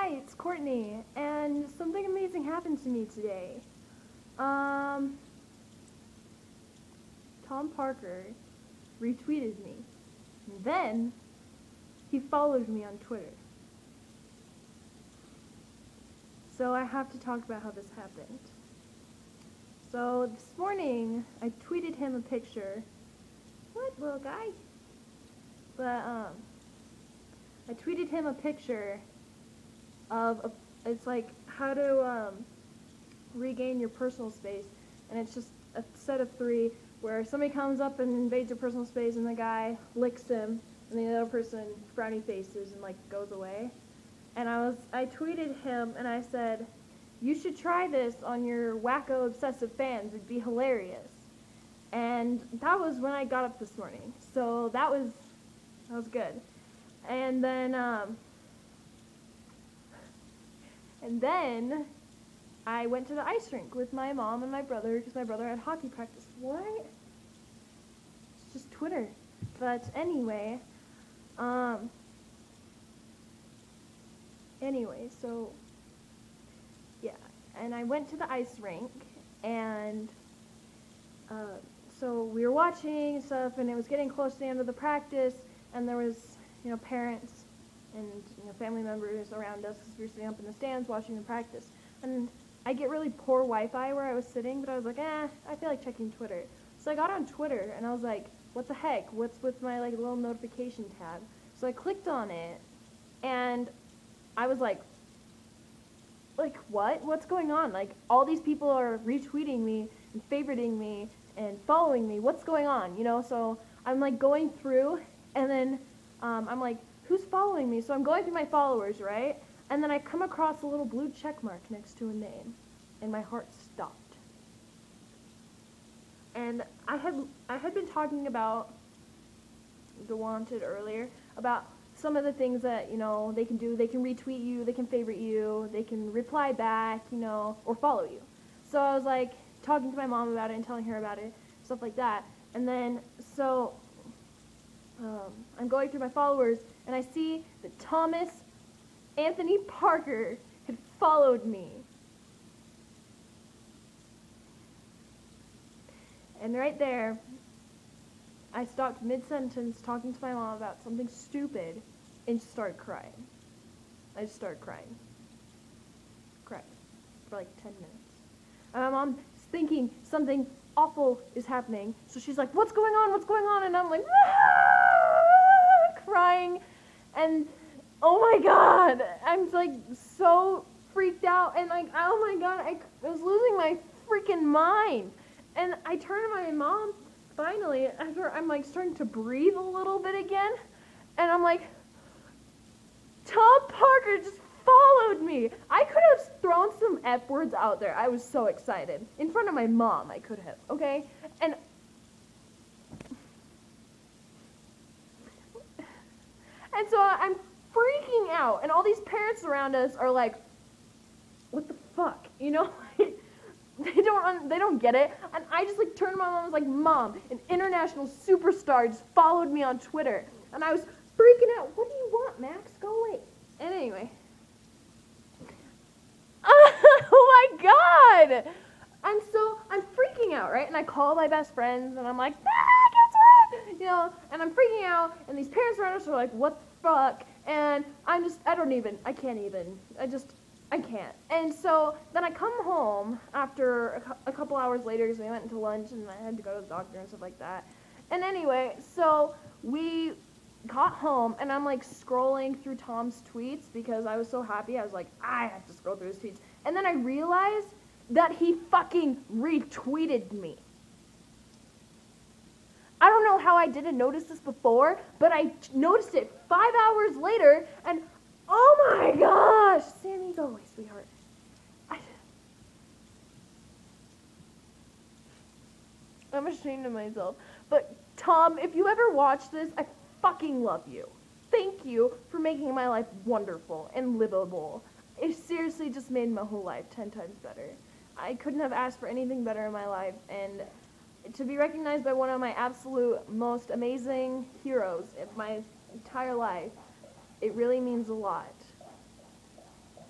Hi, it's Courtney, and something amazing happened to me today. Tom Parker retweeted me. And then, he followed me on Twitter. So I have to talk about how this happened. So this morning, I tweeted him a picture. What, little guy? But, I tweeted him a picture of it's like how to regain your personal space, and it's just a set of 3 where somebody comes up and invades your personal space and the guy licks him and the other person frowny faces and like goes away. And I tweeted him and I said, you should try this on your wacko obsessive fans, it'd be hilarious. And that was when I got up this morning, so that was good. And then I went to the ice rink with my mom and my brother because my brother had hockey practice. What? It's just Twitter. But anyway, so yeah, and I went to the ice rink, and so we were watching stuff, and it was getting close to the end of the practice, and there was, parents and, family members around us because we were sitting up in the stands watching the practice. And I get really poor Wi-Fi where I was sitting, but I was like, I feel like checking Twitter. So I got on Twitter, and I was like, what the heck? What's with my, little notification tab? So I clicked on it, and I was like, what? What's going on? Like, all these people are retweeting me and favoriting me and following me. What's going on, So I'm, going through, and then I'm like, who's following me? So I'm going through my followers, right? And then I come across a little blue check mark next to a name, and my heart stopped. And I had been talking about The Wanted earlier, about some of the things that, they can do. They can retweet you, they can favorite you, they can reply back, or follow you. So I was, talking to my mom about it and telling her about it, stuff like that. And then, so I'm going through my followers, and I see that Thomas Anthony Parker had followed me. And right there, I stopped mid-sentence talking to my mom about something stupid and just started crying. I just started crying. Cried for 10 minutes. And my mom's thinking something awful is happening, so she's like, what's going on? What's going on? And I'm like, crying, and oh my god, I'm so freaked out, and oh my god, I was losing my freaking mind. And I turned to my mom finally after I'm starting to breathe a little bit again, and I'm like, Tom Parker just followed me. I could have thrown some F words out there. I was so excited. In front of my mom, I could have, okay? And so I'm freaking out, and all these parents around us are like, what the fuck, they don't get it. And I just turned to my mom and was like, Mom, an international superstar just followed me on Twitter. And I was freaking out. What do you want, Max? Go away. And anyway. Oh my god! And so I'm freaking out, right? And I call my best friends, and I'm like, guess what? And I'm freaking out, and these parents around us are like, what the fuck? And I can't. And so then I come home after a couple hours later because we went into lunch, and I had to go to the doctor and stuff like that. And anyway, so we got home, and I'm scrolling through Tom's tweets because I was so happy. I was like, I have to scroll through his tweets. And then I realized that he fucking retweeted me. I don't know how I didn't notice this before, but I noticed it 5 hours later, and oh my gosh! Sammy, go away, sweetheart. I'm ashamed of myself. But Tom, if you ever watch this, I fucking love you. Thank you for making my life wonderful and livable. It seriously just made my whole life 10 times better. I couldn't have asked for anything better in my life, and to be recognized by one of my absolute most amazing heroes of my entire life, it really means a lot.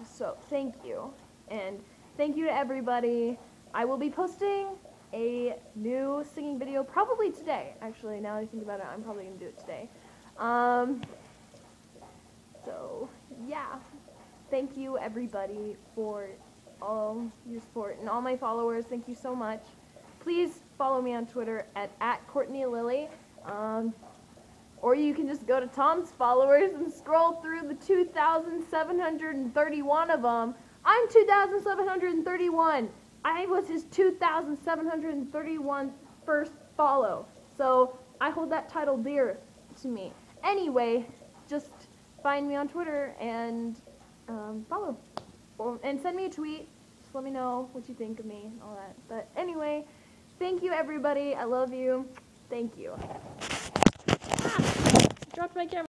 So thank you. And thank you to everybody. I will be posting a new singing video probably today. Actually, now that I think about it, I'm probably going to do it today. So, yeah. Thank you, everybody, for all your support. And all my followers, thank you so much. Please follow me on Twitter at CourtneyLily. Or you can just go to Tom's followers and scroll through the 2,731 of them. I'm 2,731. I was his 2,731 first follow. So I hold that title dear to me. Anyway, just find me on Twitter and follow. And send me a tweet. Just let me know what you think of me and all that. But anyway, thank you, everybody. I love you. Thank you. Dropped my camera.